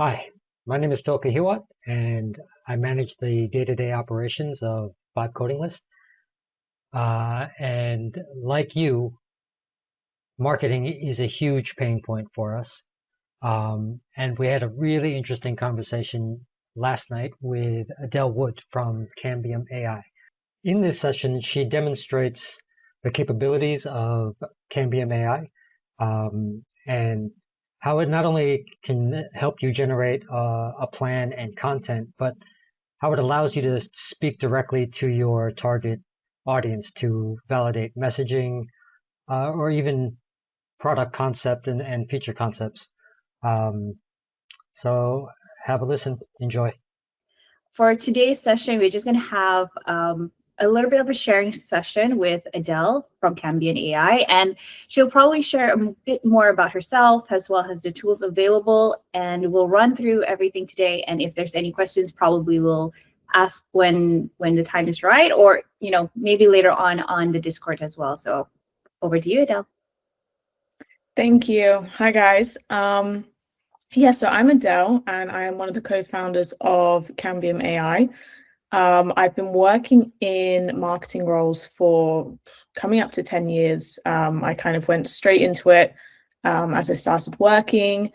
Hi, my name is Phil Kahiwat, and I manage the day-to-day operations of Vibe Coding List. And like you, marketing is a huge pain point for us. And we had a really interesting conversation last night with Adelle Wood from Cambium AI. In this session, she demonstrates the capabilities of Cambium AI, and how it not only can help you generate a plan and content, but how it allows you to speak directly to your target audience to validate messaging, or even product concept and feature concepts. Um, so have a listen, enjoy. For today's session, we're just going to have a little bit of a sharing session with Adelle from Cambium AI, and she'll probably share a bit more about herself as well as the tools available, and we'll run through everything today. And if there's any questions, probably we'll ask when the time is right, or maybe later on the Discord as well. So over to you, Adelle. Thank you. Hi, guys. So I'm Adelle, and I am one of the co-founders of Cambium AI. I've been working in marketing roles for coming up to 10 years. I kind of went straight into it as I started working.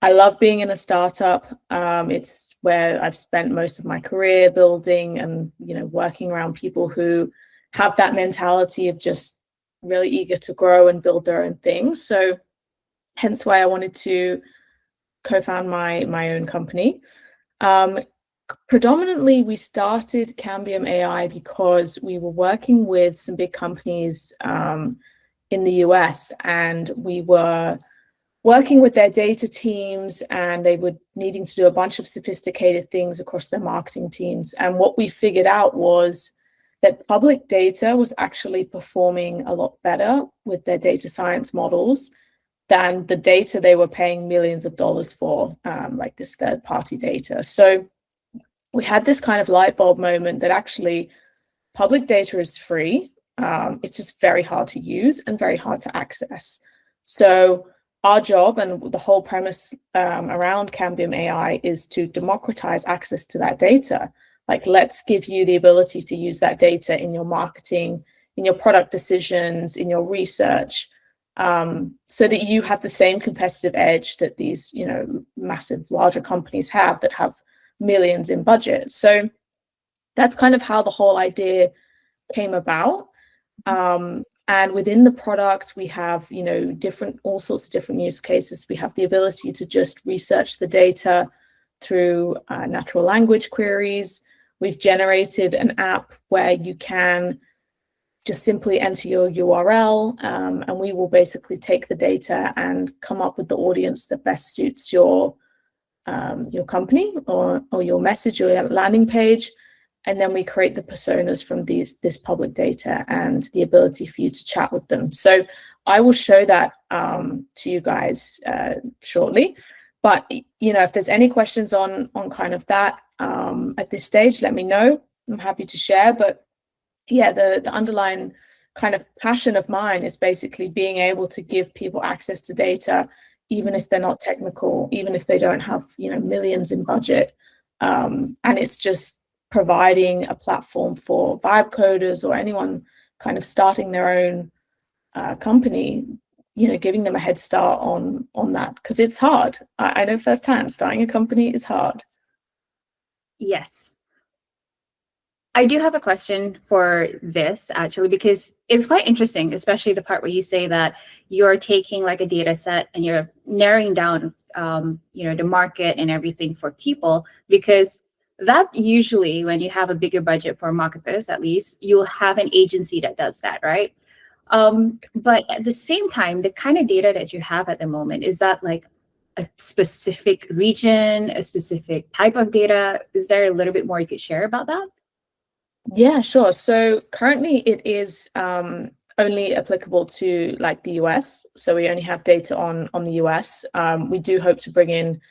I love being in a startup. It's where I've spent most of my career building and, working around people who have that mentality of just really eager to grow and build their own things. So hence why I wanted to co-found my own company. Predominantly, we started Cambium AI because we were working with some big companies in the US, and we were working with their data teams, and they were needing to do a bunch of sophisticated things across their marketing teams. And what we figured out was that public data was actually performing a lot better with their data science models than the data they were paying millions of dollars for, like this third-party data. So we had this kind of light bulb moment that actually public data is free. It's just very hard to use and very hard to access. So our job and the whole premise around Cambium AI is to democratize access to that data. Like, let's give you the ability to use that data in your marketing, in your product decisions, in your research, so that you have the same competitive edge that these, massive, larger companies have that have millions in budget. So that's kind of how the whole idea came about. And within the product, we have, all sorts of different use cases. We have the ability to just research the data through natural language queries. We've generated an app where you can just simply enter your URL, and we will basically take the data and come up with the audience that best suits your company or your message or your landing page. And then we create the personas from this public data and the ability for you to chat with them. So I will show that to you guys shortly. But if there's any questions on kind of that at this stage, let me know. I'm happy to share. But yeah, the underlying kind of passion of mine is basically being able to give people access to data, even if they're not technical, even if they don't have millions in budget. And it's just providing a platform for vibe coders or anyone kind of starting their own company, giving them a head start on that, because it's hard. I know firsthand, starting a company is hard. Yes. I do have a question for this, actually, because it's quite interesting, especially the part where you say that you're taking like a data set and you're narrowing down, the market and everything for people, because that usually when you have a bigger budget for marketers, at least you'll have an agency that does that, right? But at the same time, the kind of data that you have at the moment, is that like a specific region, a specific type of data? Is there a little bit more you could share about that? Yeah, sure. So currently it is only applicable to like the US. So we only have data on the US. We do hope to bring in,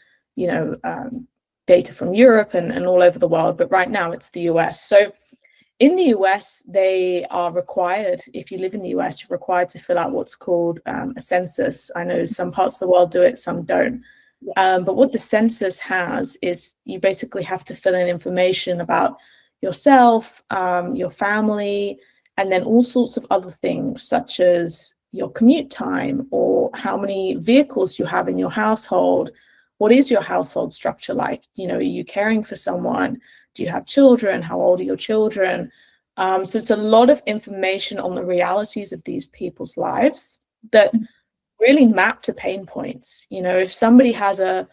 data from Europe and all over the world, but right now it's the US. So in the US, they are required, if you live in the US, you're required to fill out what's called a census. I know some parts of the world do it, some don't. But what the census has is you basically have to fill in information about yourself, your family, and then all sorts of other things, such as your commute time or how many vehicles you have in your household. What is your household structure like? You know, are you caring for someone? Do you have children? How old are your children? So it's a lot of information on the realities of these people's lives that really map to pain points. You know, if somebody has an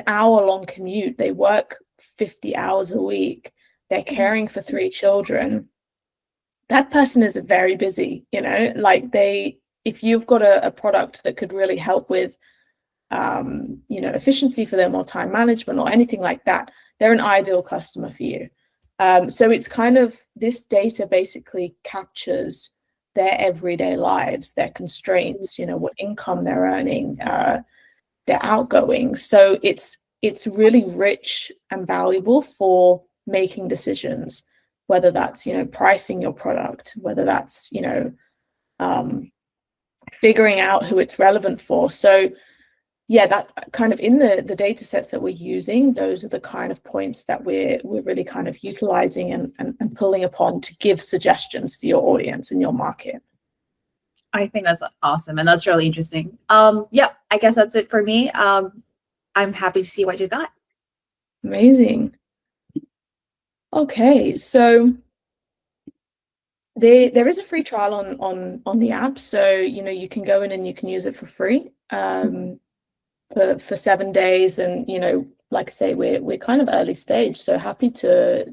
hour-long commute, they work 50 hours a week, they're caring for 3 children, that person is very busy, you know, like if you've got a product that could really help with, you know, efficiency for them or time management or anything like that, they're an ideal customer for you. So it's kind of, this data basically captures their everyday lives, their constraints, you know, what income they're earning, their outgoings. So it's really rich and valuable for making decisions, whether that's, you know, pricing your product, whether that's, you know, figuring out who it's relevant for. So yeah, that kind of, in the data sets that we're using, those are the kind of points that we're really kind of utilizing and pulling upon to give suggestions for your audience and your market. I think that's awesome, and that's really interesting. Yeah, I guess that's it for me. I'm happy to see what you got. Amazing. Okay, so there is a free trial on the app, so you know, you can go in and you can use it for free for 7 days. And you know, like I say, we're kind of early stage, so happy to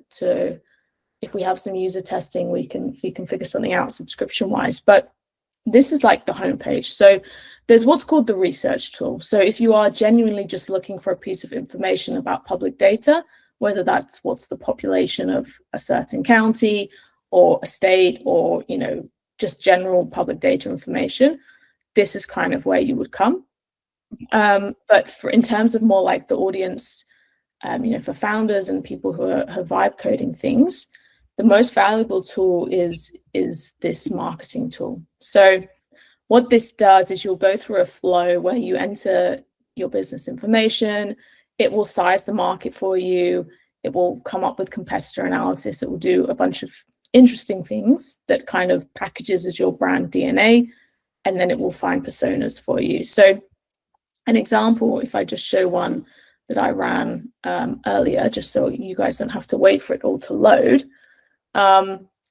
if we have some user testing, we can figure something out subscription wise. But this is like the homepage. So there's what's called the research tool. So if you are genuinely just looking for a piece of information about public data, whether that's what's the population of a certain county or a state, or you know, just general public data information, this is kind of where you would come. But in terms of more like the audience, you know, for founders and people who are vibe coding things, the most valuable tool is this marketing tool. So what this does is you'll go through a flow where you enter your business information. It will size the market for you. It will come up with competitor analysis. It will do a bunch of interesting things that kind of packages as your brand DNA, and then it will find personas for you. So an example, if I just show one that I ran earlier, just so you guys don't have to wait for it all to load.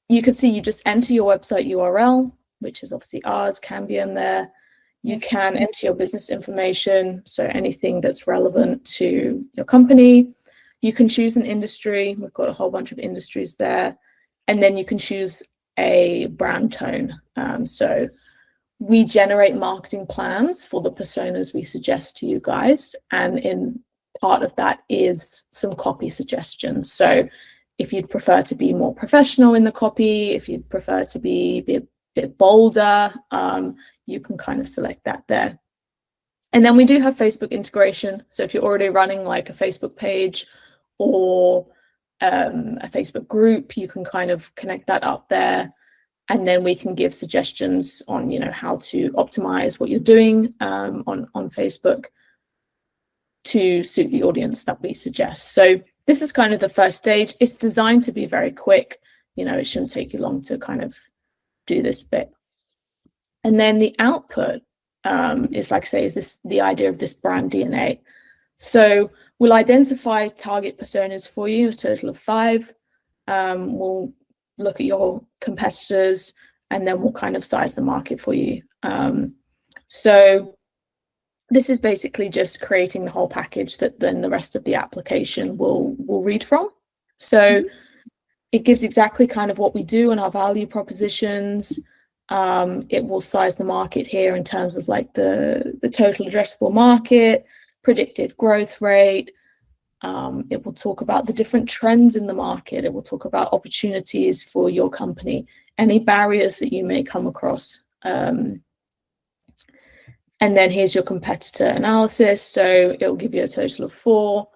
You can see you just enter your website URL, which is obviously ours, Cambium there. You can enter your business information, so anything that's relevant to your company. You can choose an industry. We've got a whole bunch of industries there. And then you can choose a brand tone. So we generate marketing plans for the personas we suggest to you guys. And in part of that is some copy suggestions. So if you'd prefer to be more professional in the copy, if you'd prefer to be a bit bolder, you can kind of select that there. And then we do have Facebook integration. So if you're already running like a Facebook page or a Facebook group, you can kind of connect that up there. And then we can give suggestions on, you know, how to optimize what you're doing on Facebook to suit the audience that we suggest. So this is kind of the first stage. It's designed to be very quick. You know, it shouldn't take you long to kind of do this bit. And then the output is, like I say, is the idea of this brand DNA. So we'll identify target personas for you, a total of 5. We'll look at your competitors, and then we'll kind of size the market for you. So this is basically just creating the whole package that then the rest of the application will read from. So it gives exactly kind of what we do in our value propositions. It will size the market here in terms of like the total addressable market, predicted growth rate. It will talk about the different trends in the market. It will talk about opportunities for your company, any barriers that you may come across. And then here's your competitor analysis. So it will give you a total of 4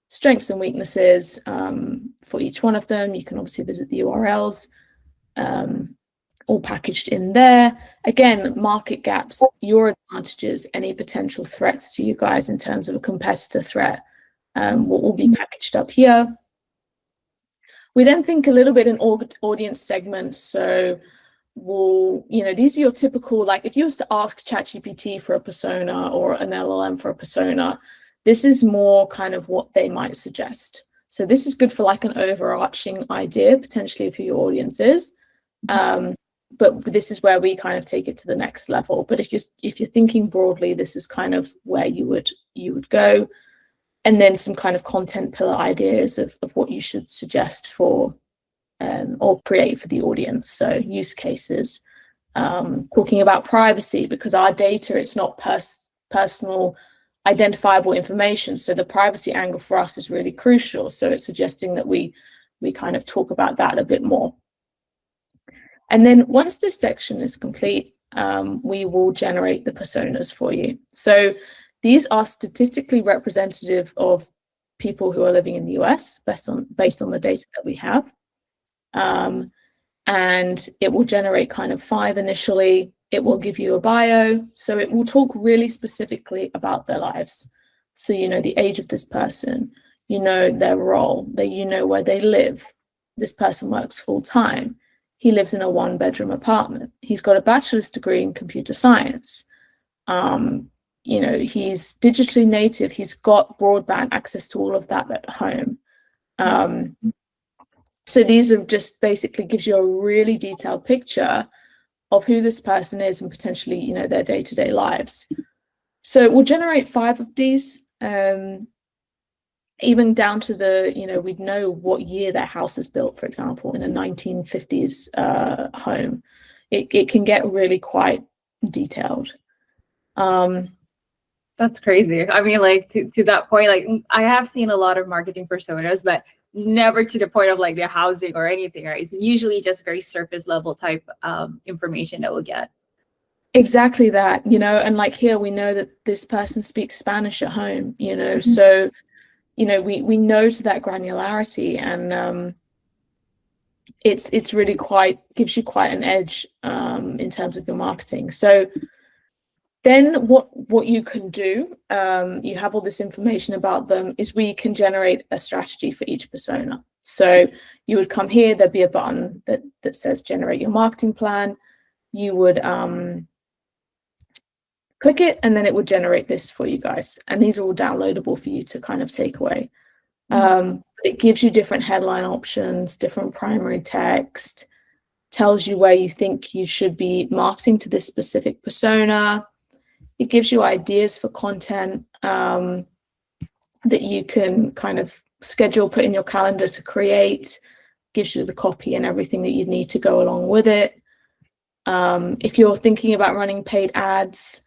strengths and weaknesses for each one of them. You can obviously visit the URLs. all packaged in there. Again, market gaps, your advantages, any potential threats to you guys in terms of a competitor threat will all be packaged up here. We then think a little bit in audience segments. So these are your typical, like if you was to ask ChatGPT for a persona or an LLM for a persona, this is more kind of what they might suggest. So this is good for like an overarching idea, potentially of who your audience is. But this is where we kind of take it to the next level. But if you're thinking broadly, this is kind of where you would go. And then some kind of content pillar ideas of what you should suggest for or create for the audience. So use cases, talking about privacy, because our data, it's not personal identifiable information. So the privacy angle for us is really crucial. So it's suggesting that we kind of talk about that a bit more. And then once this section is complete, we will generate the personas for you. So these are statistically representative of people who are living in the US based on the data that we have. And it will generate kind of 5 initially. It will give you a bio. So it will talk really specifically about their lives. So you know the age of this person, you know their role, you know where they live. This person works full time. He lives in a 1-bedroom apartment. He's got a bachelor's degree in computer science. He's digitally native. He's got broadband access to all of that at home. So these are just basically gives you a really detailed picture of who this person is and potentially, their day-to-day lives. So we'll generate 5 of these, even down to we'd know what year their house is built, for example, in a 1950s home. It can get really quite detailed. That's crazy. I mean, like to that point, like I have seen a lot of marketing personas, but never to the point of like their housing or anything, right? It's usually just very surface level type information that we'll get. Exactly that, and like here we know that this person speaks Spanish at home, so we know to that granularity, and it's really gives you quite an edge in terms of your marketing. So then what you can do, you have all this information about them, is we can generate a strategy for each persona. So you would come here, there'd be a button that says generate your marketing plan. You would click it, and then it would generate this for you guys. And these are all downloadable for you to kind of take away. It gives you different headline options, different primary text, tells you where you think you should be marketing to this specific persona. It gives you ideas for content that you can kind of schedule, put in your calendar to create, gives you the copy and everything that you'd need to go along with it. If you're thinking about running paid ads,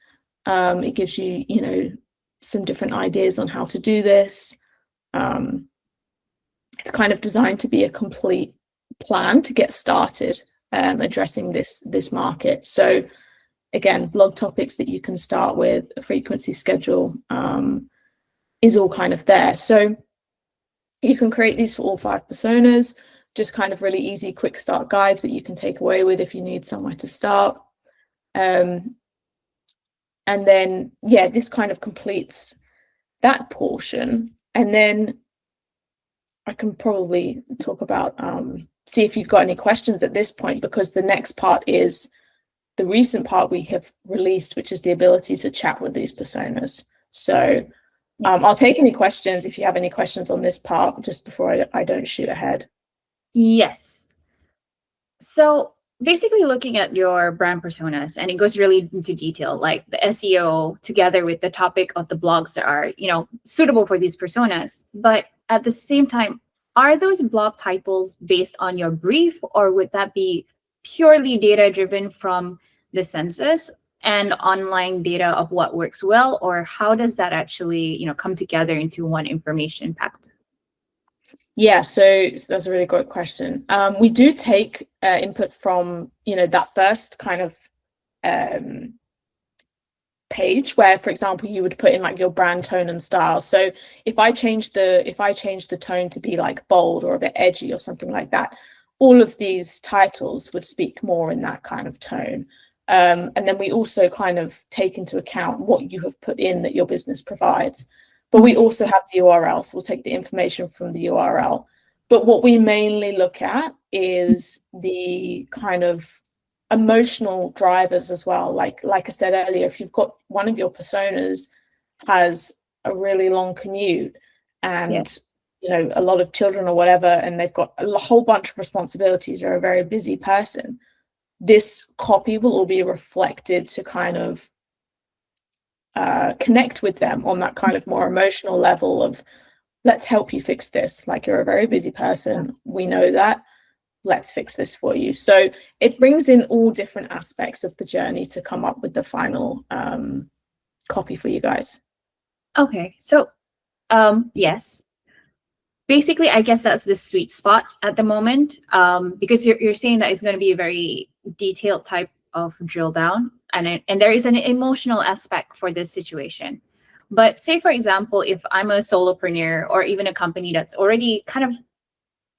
it gives you, some different ideas on how to do this. It's kind of designed to be a complete plan to get started addressing this market. So again, blog topics that you can start with, a frequency schedule is all kind of there. So you can create these for all 5 personas, just kind of really easy, quick start guides that you can take away with if you need somewhere to start. And then, this kind of completes that portion. And then I can probably talk about, see if you've got any questions at this point, because the next part is the recent part we have released, which is the ability to chat with these personas. So I'll take any questions if you have any questions on this part, just before I don't shoot ahead. Yes. So basically looking at your brand personas, and it goes really into detail, like the SEO together with the topic of the blogs that are, suitable for these personas. But at the same time, are those blog titles based on your brief, or would that be purely data driven from the census and online data of what works well? Or how does that actually, come together into one information packed? Yeah, so that's a really great question. We do take input from, that first kind of page where, for example, you would put in like your brand tone and style. So if I change the tone to be like bold or a bit edgy or something like that, all of these titles would speak more in that kind of tone. And then we also kind of take into account what you have put in that your business provides. But we also have the URL, so we'll take the information from the URL. But what we mainly look at is the kind of emotional drivers as well. Like I said earlier, if you've got one of your personas has a really long commute and a lot of children or whatever, and they've got a whole bunch of responsibilities, or a very busy person, this copy will all be reflected to kind of connect with them on that kind of more emotional level of, let's help you fix this. Like, you're a very busy person. We know that. Let's fix this for you. So it brings in all different aspects of the journey to come up with the final copy for you guys. Okay. So, yes. Basically, I guess that's the sweet spot at the moment, because you're saying that it's going to be a very detailed type of drill down, and there is an emotional aspect for this situation. But say, for example, if I'm a solopreneur or even a company that's already kind of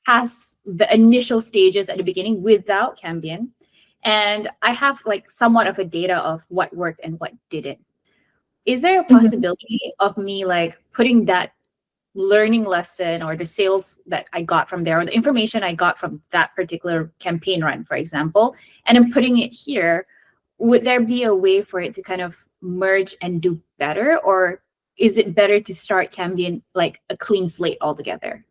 has the initial stages at the beginning without Cambium, and I have like somewhat of a data of what worked and what didn't, is there a possibility of me like putting that learning lesson or the sales that I got from there, or the information I got from that particular campaign run, for example, and I'm putting it here? Would there be a way for it to kind of merge and do better? Or is it better to start Cambium like a clean slate altogether?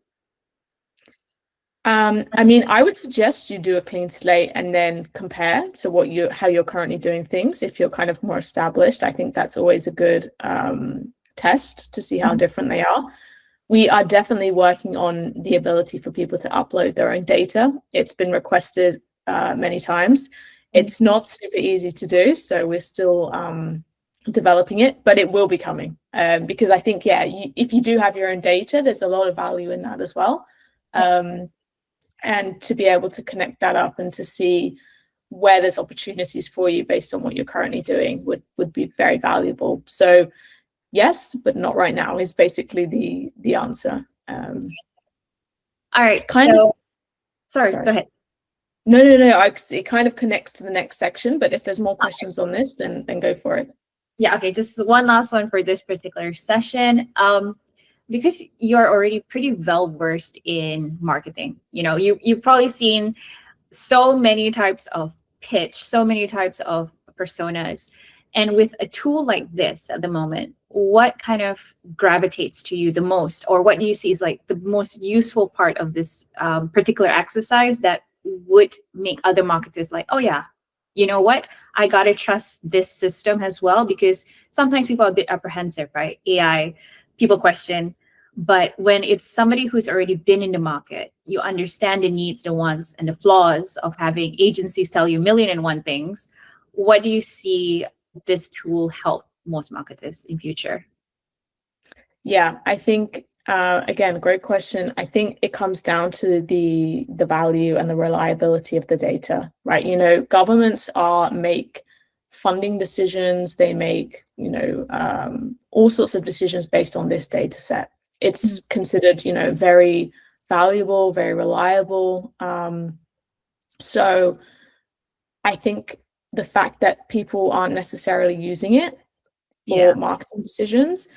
I mean, I would suggest you do a clean slate and then compare to how you're currently doing things. If you're kind of more established, I think that's always a good test to see how different they are. We are definitely working on the ability for people to upload their own data. It's been requested many times. It's not super easy to do, so we're still developing it, but it will be coming. Because I think, if you do have your own data, there's a lot of value in that as well. And to be able to connect that up and to see where there's opportunities for you based on what you're currently doing would be very valuable. So yes, but not right now is basically the answer. All right. Sorry, go ahead. No. It kind of connects to the next section, but if there's more questions on this, then go for it. Yeah, okay, just one last one for this particular session. Because you're already pretty well versed in marketing, you've probably seen so many types of pitch, so many types of personas. And with a tool like this at the moment, what kind of gravitates to you the most? Or what do you see is like the most useful part of this particular exercise that would make other marketers like, oh yeah, you know what? I got to trust this system as well, because sometimes people are a bit apprehensive, right? AI, people question. But when it's somebody who's already been in the market, you understand the needs, the wants, and the flaws of having agencies tell you a million and one things. What do you see this tool help most marketers in future? Yeah, I think, again, great question. I think it comes down to the value and the reliability of the data, right? Governments make funding decisions. They make, all sorts of decisions based on this data set. It's considered, very valuable, very reliable. So I think the fact that people aren't necessarily using it for marketing decisions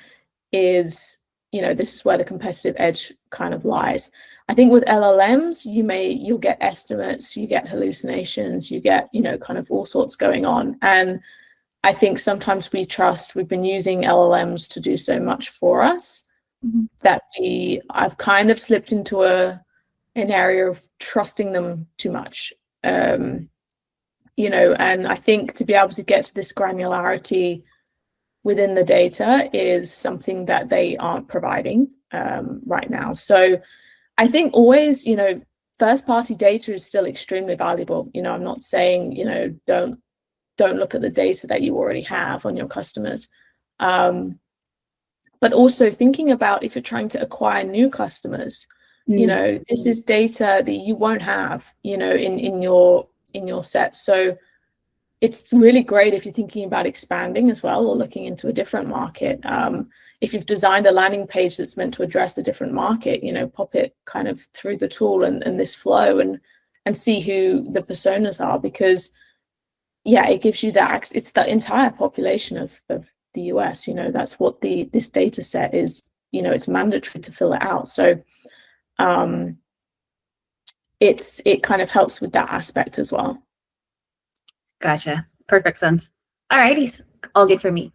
is, this is where the competitive edge kind of lies. I think with LLMs, you'll get estimates, you get hallucinations, you get, kind of all sorts going on. And I think sometimes we've been using LLMs to do so much for us that I've kind of slipped into an area of trusting them too much. And I think to be able to get to this granularity within the data is something that they aren't providing right now. So I think always, first party data is still extremely valuable. I'm not saying, don't look at the data that you already have on your customers. But also thinking about if you're trying to acquire new customers, this is data that you won't have, in your set. So it's really great if you're thinking about expanding as well, or looking into a different market. If you've designed a landing page that's meant to address a different market, pop it kind of through the tool and this flow and and see who the personas are, because yeah, it gives you that it's the entire population of the US. That's what this data set is. It's mandatory to fill it out. So it kind of helps with that aspect as well. Gotcha. Perfect sense. All righty. All good for me.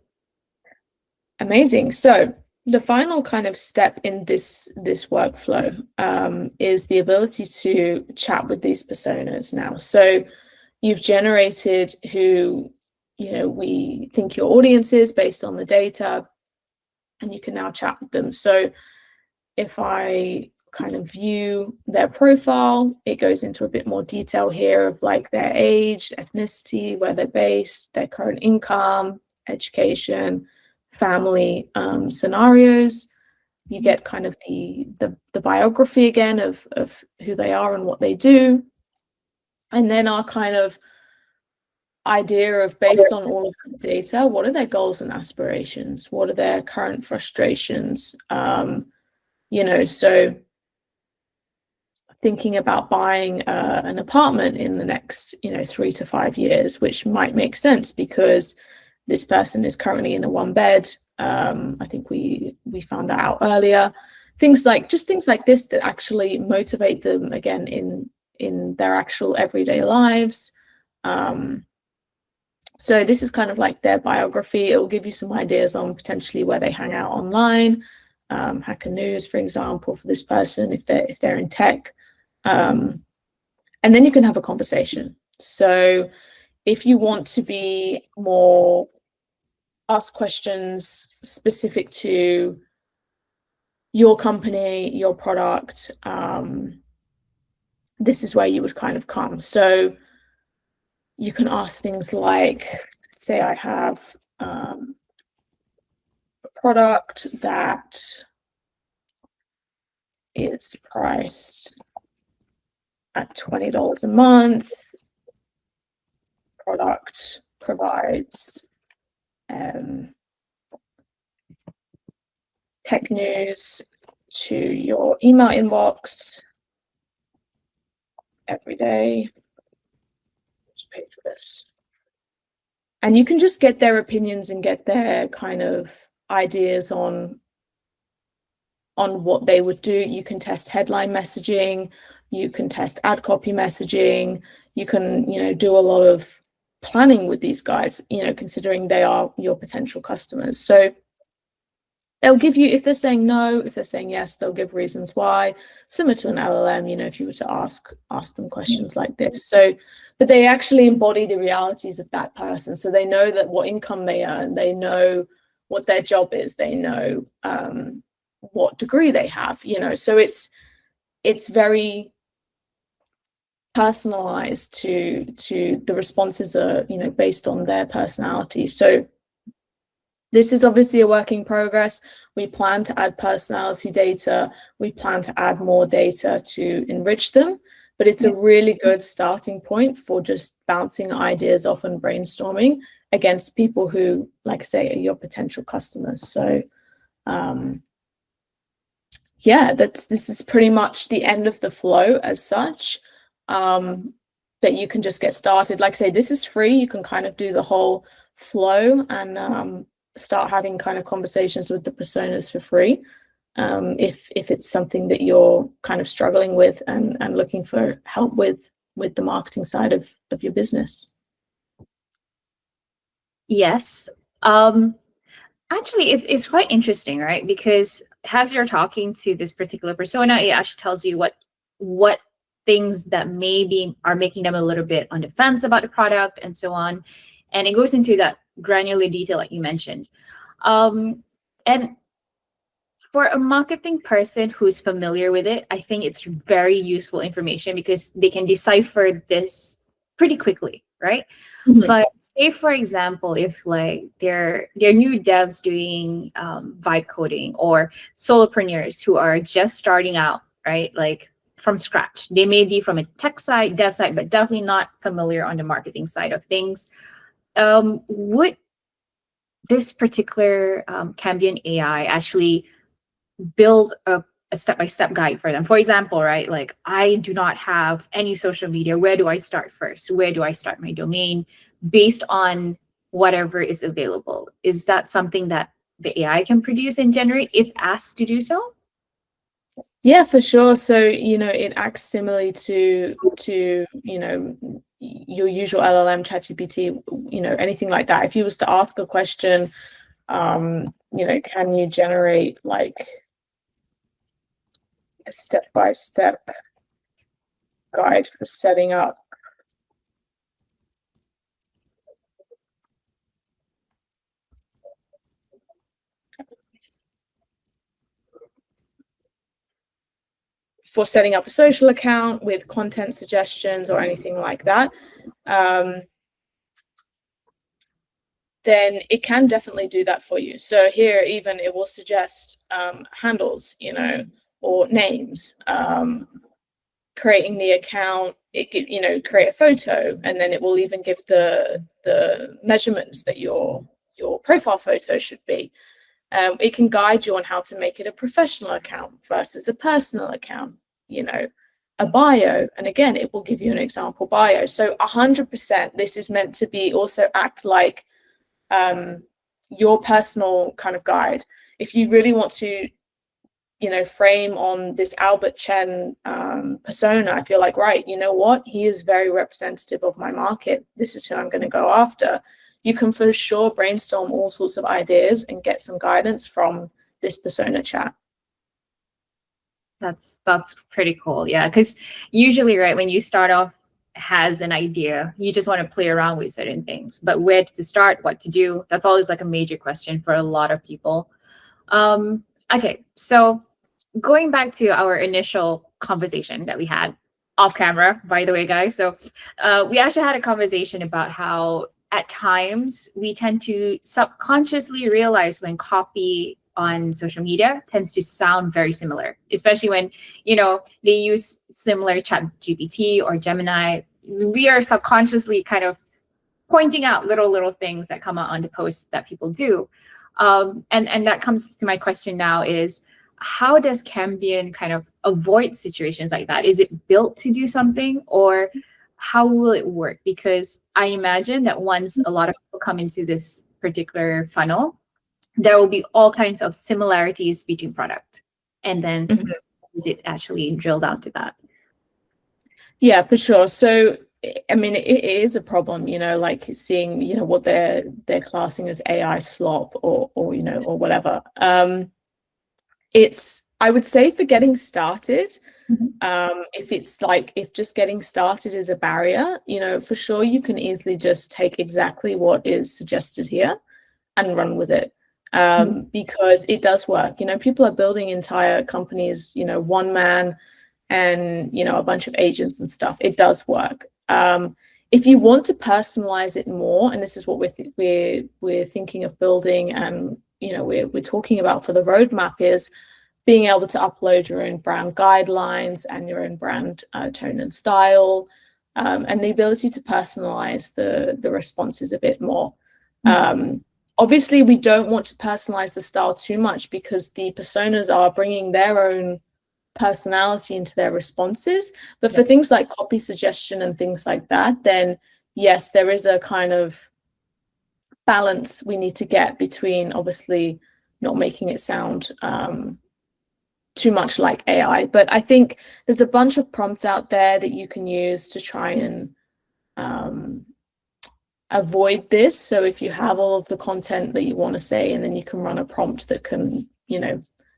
Amazing. So the final kind of step in this workflow is the ability to chat with these personas now. So you've generated who we think your audience is based on the data, and you can now chat with them. So if I kind of view their profile, it goes into a bit more detail here of like their age, ethnicity, where they're based, their current income, education, family scenarios. You get kind of the biography again of who they are and what they do. And then our kind of idea of, based on all of the data, what are their goals and aspirations? What are their current frustrations? So thinking about buying an apartment in the next 3 to 5 years, which might make sense because this person is currently in a 1-bed. I think we found that out earlier. Things like this that actually motivate them again in their actual everyday lives. So this is kind of like their biography. It will give you some ideas on potentially where they hang out online. Hacker News, for example, for this person, if they're in tech. And then you can have a conversation. So if you want to be more, ask questions specific to your company, your product, this is where you would kind of come. So you can ask things like, say I have a product that is priced at $20 a month. Product provides tech news to your email inbox every day. Just pay for this. And you can just get their opinions and get their kind of ideas on what they would do. You can test headline messaging, you can test ad copy messaging, you can do a lot of planning with these guys, considering they are your potential customers. So they'll give you, if they're saying no, if they're saying yes, they'll give reasons why, similar to an LLM, if you were to ask them questions like this. So, but they actually embody the realities of that person. So they know that what income they earn, they know what their job is, they know what degree they have, so it's very personalized to the responses are, based on their personality. So this is obviously a work in progress. We plan to add personality data. We plan to add more data to enrich them, but it's a really good starting point for just bouncing ideas off and brainstorming against people who, like I say, are your potential customers. So yeah, this is pretty much the end of the flow as such, that you can just get started. Like I say, this is free. You can kind of do the whole flow and start having kind of conversations with the personas for free, if it's something that you're kind of struggling with and looking for help with the marketing side of your business. Yes. Actually, it's quite interesting, right? Because as you're talking to this particular persona, it actually tells you what things that maybe are making them a little bit on the fence about the product and so on. And it goes into that granular detail like you mentioned. And for a marketing person who's familiar with it, I think it's very useful information because they can decipher this pretty quickly, right? Mm-hmm. But say, for example, if like they're new devs doing vibe coding, or solopreneurs who are just starting out, right? Like from scratch. They may be from a tech side, dev side, but definitely not familiar on the marketing side of things. Would this particular Cambium AI actually build a a step-by-step guide for them. For example, right, like I do not have any social media. Where do I start first? Where do I start my domain? Based on whatever is available. Is that something that the AI can produce and generate if asked to do so? Yeah, for sure. So, it acts similarly to, your usual LLM, ChatGPT, anything like that. If you was to ask a question, can you generate like a step-by-step guide for setting up a social account with content suggestions or anything like that, then it can definitely do that for you. So here, even it will suggest handles, or names, creating the account, create a photo, and then it will even give the measurements that your profile photo should be. It can guide you on how to make it a professional account versus a personal account, a bio. And again, it will give you an example bio. So 100%, this is meant to be also act like your personal kind of guide. If you really want to, frame on this Albert Chen persona, if you're like, right, you know what, he is very representative of my market, this is who I'm going to go after, you can for sure brainstorm all sorts of ideas and get some guidance from this persona chat. That's pretty cool. Yeah, because usually, right, when you start off has an idea, you just want to play around with certain things, but where to start, what to do, that's always like a major question for a lot of people. Okay, so going back to our initial conversation that we had off camera, by the way, guys. So we actually had a conversation about how at times we tend to subconsciously realize when copy on social media tends to sound very similar, especially when, they use similar Chat GPT or Gemini. We are subconsciously kind of pointing out little things that come out on the posts that people do. And that comes to my question now is, how does Cambium kind of avoid situations like that? Is it built to do something, or how will it work? Because I imagine that once a lot of people come into this particular funnel, there will be all kinds of similarities between product. And then is it actually drill down to that? Yeah, for sure. So, I mean, it is a problem, like seeing, what they're classing as AI slop or whatever. I would say for getting started, if just getting started is a barrier, for sure you can easily just take exactly what is suggested here and run with it. Because it does work. People are building entire companies, one man and, a bunch of agents and stuff. It does work. If you want to personalize it more, and this is what we're thinking of building, and, we're talking about for the roadmap, is being able to upload your own brand guidelines and your own brand tone and style, and the ability to personalize the responses a bit more. Obviously, we don't want to personalize the style too much because the personas are bringing their own personality into their responses. But for things like copy suggestion and things like that, then yes, there is a kind of balance we need to get between obviously not making it sound too much like AI. But I think there's a bunch of prompts out there that you can use to try and avoid this. So if you have all of the content that you want to say, and then you can run a prompt that can,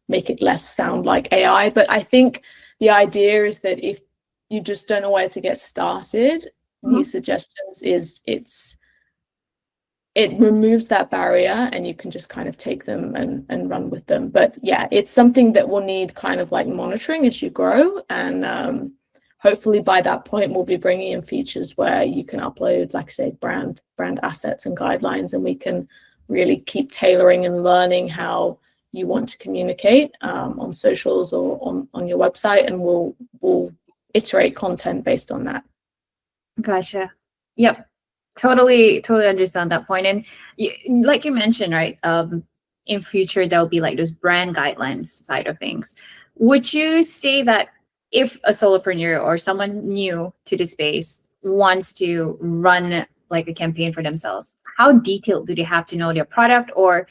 make it less sound like AI. But I think the idea is that if you just don't know where to get started, these suggestions it removes that barrier, and you can just kind of take them and run with them. But yeah, it's something that will need kind of like monitoring as you grow. And hopefully by that point, we'll be bringing in features where you can upload, like I say, brand assets and guidelines, and we can really keep tailoring and learning how you want to communicate on socials or on your website, and we'll iterate content based on that. Gotcha. Yep. Totally understand that point. And like you mentioned, right, in future there'll be like those brand guidelines side of things. Would you say that if a solopreneur or someone new to the space wants to run like a campaign for themselves, how detailed do they have to know their product? Or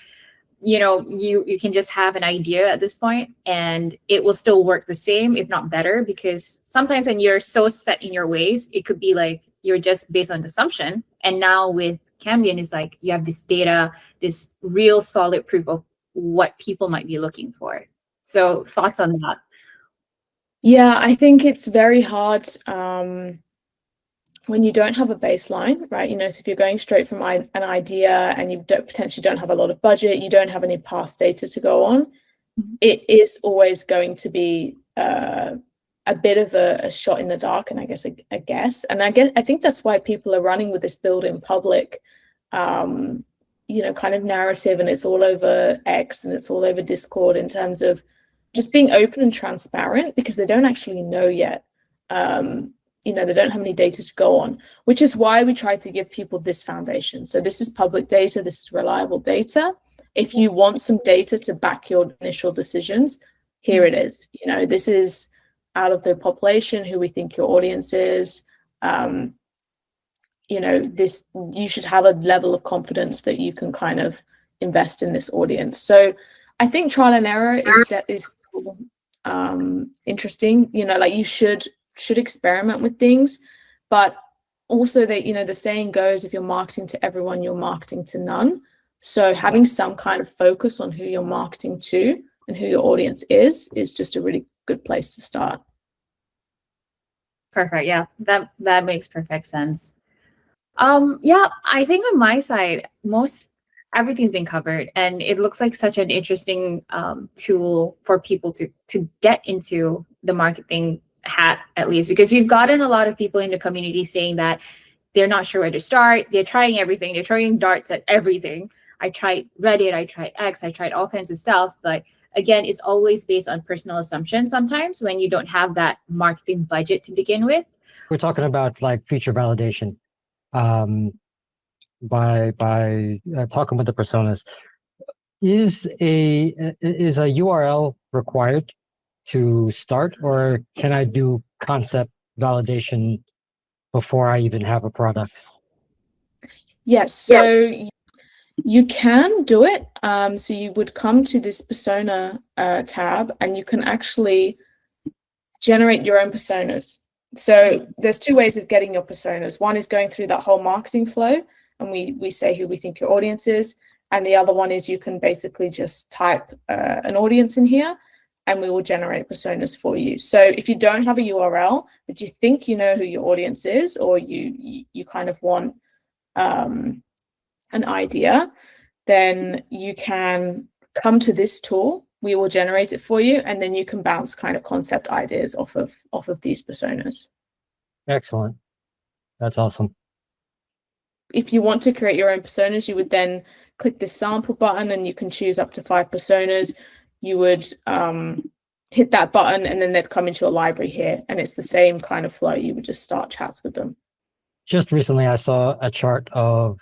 you can just have an idea at this point and it will still work the same, if not better, because sometimes when you're so set in your ways, it could be like you're just based on assumption. And now with Cambium, is like you have this data, this real solid proof of what people might be looking for. So thoughts on that? Yeah, I think it's very hard when you don't have a baseline, right? So if you're going straight from an idea and you potentially don't have a lot of budget, you don't have any past data to go on, it is always going to be a bit of a shot in the dark, and I guess. And I think that's why people are running with this build in public, kind of narrative, and it's all over X and it's all over Discord in terms of just being open and transparent, because they don't actually know yet. They don't have any data to go on, which is why we try to give people this foundation. So this is public data, this is reliable data. If you want some data to back your initial decisions, here it is. This is out of the population who we think your audience is. This, you should have a level of confidence that you can kind of invest in this audience. So I think trial and error is interesting. Like you should experiment with things, but also that the saying goes, if you're marketing to everyone, you're marketing to none. So having some kind of focus on who you're marketing to and who your audience is just a really good place to start. Perfect. Yeah, that makes perfect sense. Yeah, I think on my side, everything's been covered, and it looks like such an interesting tool for people to get into the marketing hat, at least, because we've gotten a lot of people in the community saying that they're not sure where to start. They're trying everything. They're throwing darts at everything. I tried Reddit, I tried X, I tried all kinds of stuff. But again, it's always based on personal assumption sometimes when you don't have that marketing budget to begin with. We're talking about like feature validation by talking with the personas. Is a URL required to start, or can I do concept validation before I even have a product? Yes, so you can do it. So you would come to this persona tab, and you can actually generate your own personas. So there's two ways of getting your personas. One is going through that whole marketing flow, and we say who we think your audience is. And the other one is you can basically just type an audience in here, and we will generate personas for you. So if you don't have a URL, but you think you know who your audience is, or you kind of want an idea, then you can come to this tool. We will generate it for you, and then you can bounce kind of concept ideas off of these personas. Excellent. That's awesome. If you want to create your own personas, you would then click this sample button, and you can choose up to 5 personas. You would hit that button, and then they'd come into your library here, and it's the same kind of flow. You would just start chats with them. Just recently, I saw a chart of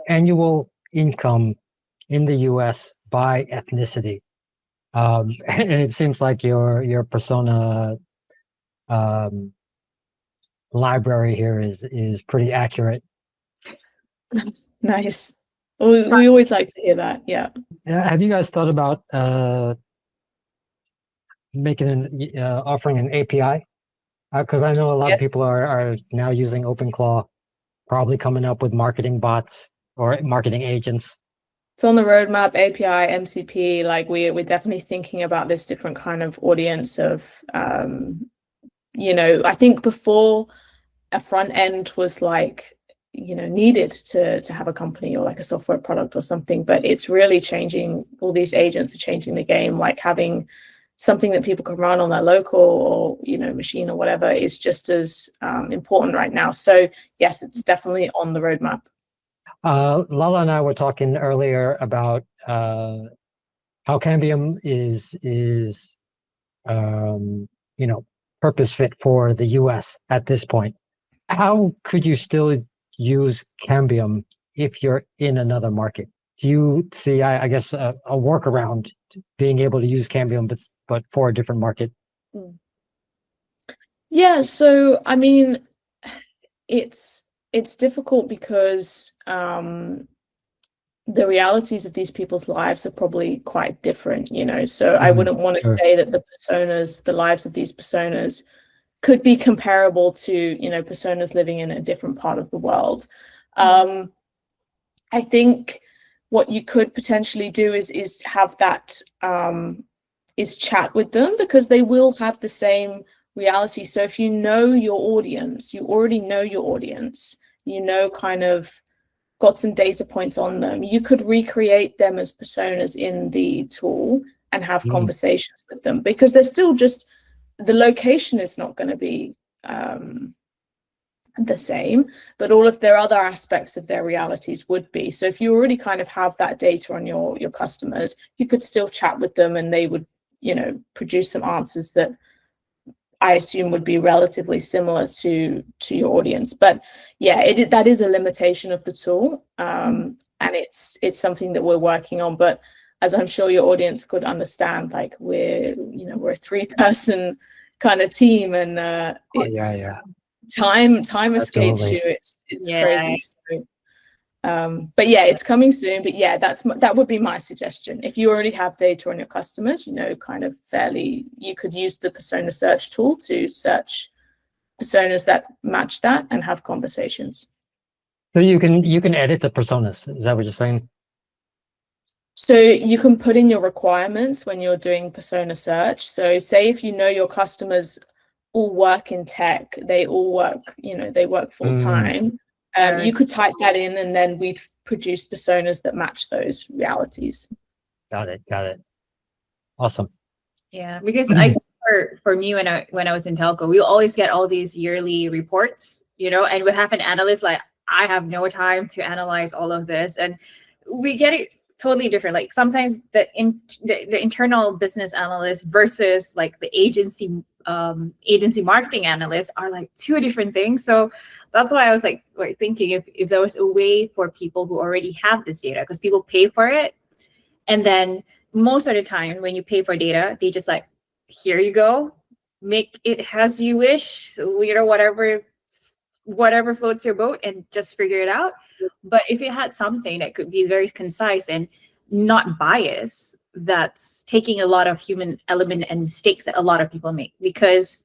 annual income in the US by ethnicity. And it seems like your persona library here is pretty accurate. Nice. We always like to hear that. Yeah. Have you guys thought about making offering an API? Because I know a lot of people are now using OpenClaw, probably coming up with marketing bots or marketing agents. It's on the roadmap, API, MCP. Like we're definitely thinking about this different kind of audience of, I think before a front end was like, needed to have a company or like a software product or something, but it's really changing. All these agents are changing the game, like having something that people can run on their local or, machine or whatever is just as important right now. So yes, it's definitely on the roadmap. Lala and I were talking earlier about how Cambium is purpose fit for the US at this point. How could you still use Cambium if you're in another market? Do you see, I guess, a workaround being able to use Cambium, but for a different market? Yeah, so I mean, it's difficult because the realities of these people's lives are probably quite different, you know. So I wouldn't want to Sure. say that the lives of these personas could be comparable to, you know, personas living in a different part of the world. I think what you could potentially do is have that is chat with them, because they will have the same reality. So if you know your audience, you already know your audience, you know, kind of got some data points on them, you could recreate them as personas in the tool and have conversations with them, because they're still just, the location is not going to be the same, but all of their other aspects of their realities would be. So if you already kind of have that data on your customers, you could still chat with them and they would, you know, produce some answers that I assume would be relatively similar to your audience. But yeah, that is a limitation of the tool, and it's something that we're working on. But as I'm sure your audience could understand, like we're a 3-person kind of team, and time escapes you. It's crazy. So, but yeah, it's coming soon. But yeah, that would be my suggestion. If you already have data on your customers, you know, kind of you could use the persona search tool to search personas that match that and have conversations. So you can edit the personas. Is that what you're saying? So you can put in your requirements when you're doing persona search. So say if you know your customers all work in tech, they all work, you know, they work full time. You could type that in and then we'd produce personas that match those realities. Got it. Awesome. Yeah, because I think for me, when I was in telco, we always get all these yearly reports, you know, and we have an analyst, like I have no time to analyze all of this, and we get it totally different. Like sometimes the internal business analyst versus like the agency marketing analyst are like two different things. So that's why I was like thinking if there was a way for people who already have this data, because people pay for it, and then most of the time when you pay for data, they just like, here you go, make it as you wish. So, you know, whatever floats your boat, and just figure it out. But if you had something that could be very concise and not biased, that's taking a lot of human element and mistakes that a lot of people make. Because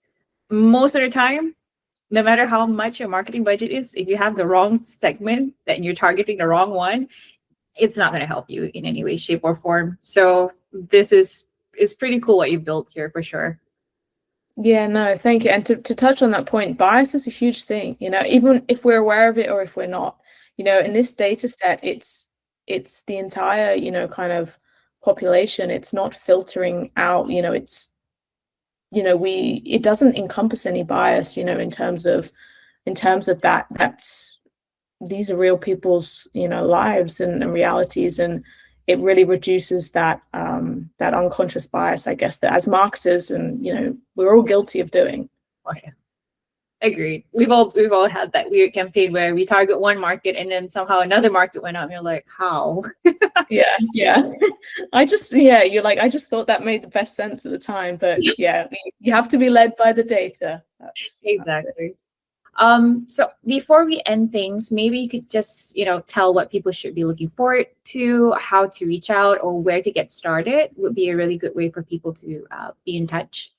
most of the time, no matter how much your marketing budget is, if you have the wrong segment and you're targeting the wrong one, it's not going to help you in any way, shape, or form. So this is pretty cool what you built here, for sure. Yeah, no, thank you. And to touch on that point, bias is a huge thing, you know, even if we're aware of it or if we're not, you know, in this data set, it's the entire, you know, kind of population. It's not filtering out, you know, it's, you know, it doesn't encompass any bias, you know, in terms of these are real people's, you know, lives and realities, and it really reduces that that unconscious bias, I guess, that as marketers, and you know, we're all guilty of doing. Oh, yeah. Agreed. We've all had that weird campaign where we target one market and then somehow another market went up, and you're like, how? yeah. I just thought that made the best sense at the time, but yeah, you have to be led by the data. Exactly. So before we end things, maybe you could just, you know, tell what people should be looking forward to, how to reach out, or where to get started would be a really good way for people to be in touch.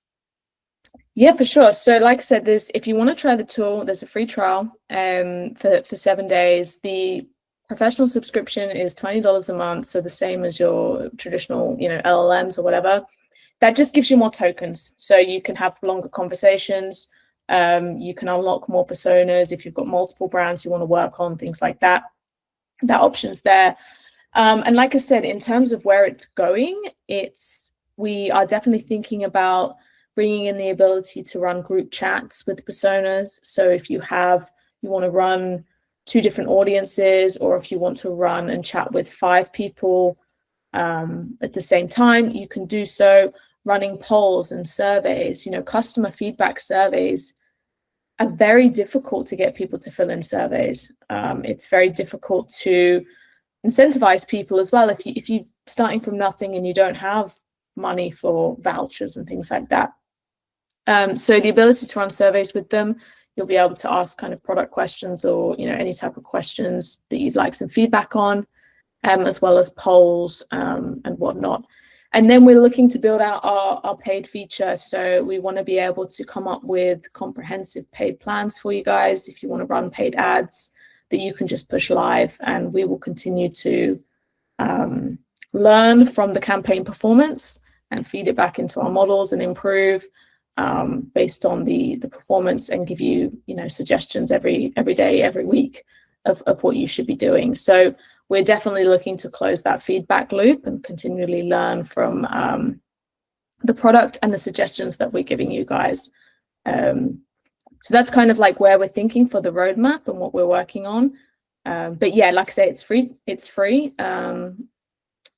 Yeah, for sure. So like I said, if you want to try the tool, there's a free trial for 7 days. The professional subscription is $20 a month, so the same as your traditional, you know, LLMs or whatever. That just gives you more tokens, so you can have longer conversations. You can unlock more personas if you've got multiple brands you want to work on, things like that. That option's there. And like I said, in terms of where it's going, we are definitely thinking about bringing in the ability to run group chats with personas. So if you want to run 2 different audiences, or if you want to run and chat with 5 people at the same time, you can do so. Running polls and surveys, you know, customer feedback surveys are very difficult to get people to fill in surveys. It's very difficult to incentivize people as well. If you starting from nothing and you don't have money for vouchers and things like that. So the ability to run surveys with them, you'll be able to ask kind of product questions or, you know, any type of questions that you'd like some feedback on, as well as polls and whatnot. And then we're looking to build out our paid feature. So we want to be able to come up with comprehensive paid plans for you guys if you want to run paid ads that you can just push live, and we will continue to learn from the campaign performance and feed it back into our models and improve based on the performance, and give you, you know, suggestions every day, every week of what you should be doing. So we're definitely looking to close that feedback loop and continually learn from the product and the suggestions that we're giving you guys. So that's kind of like where we're thinking for the roadmap and what we're working on. But yeah, like I say, it's free. It's free.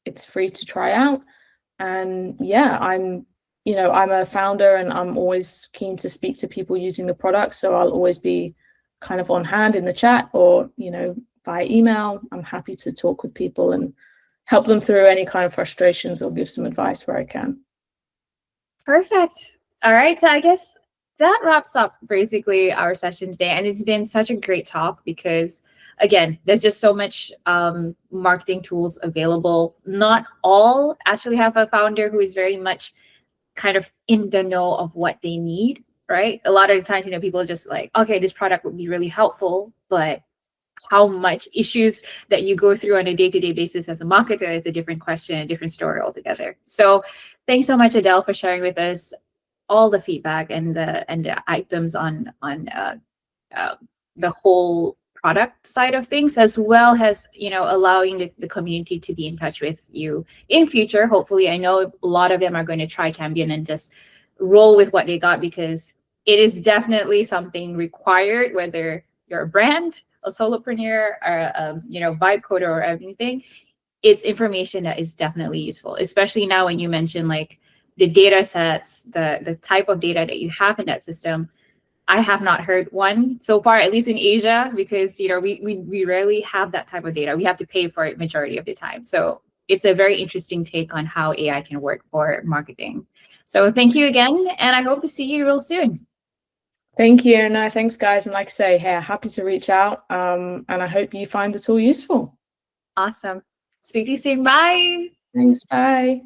It's free to try out. And yeah, I'm a founder and I'm always keen to speak to people using the product. So I'll always be kind of on hand in the chat or, you know, via email. I'm happy to talk with people and help them through any kind of frustrations or give some advice where I can. Perfect. All right. So I guess that wraps up basically our session today. And it's been such a great talk because, again, there's just so much marketing tools available. Not all actually have a founder who is very much kind of in the know of what they need, right? A lot of the times, you know, people are just like, okay, this product would be really helpful, but how much issues that you go through on a day-to-day basis as a marketer is a different question, a different story altogether. So thanks so much, Adelle, for sharing with us all the feedback and the items on the whole product side of things, as well as, you know, allowing the community to be in touch with you in future. Hopefully, I know a lot of them are going to try Cambium and just roll with what they got, because it is definitely something required, whether you're a brand, a solopreneur, or you know, vibe coder or anything. It's information that is definitely useful, especially now when you mention like the data sets, the type of data that you have in that system. I have not heard one so far, at least in Asia, because, you know, we rarely have that type of data. We have to pay for it majority of the time. So it's a very interesting take on how AI can work for marketing. So thank you again, and I hope to see you real soon. Thank you. No, thanks, guys. And like I say, yeah, happy to reach out. And I hope you find the tool useful. Awesome. Speak to you soon. Bye. Thanks. Bye.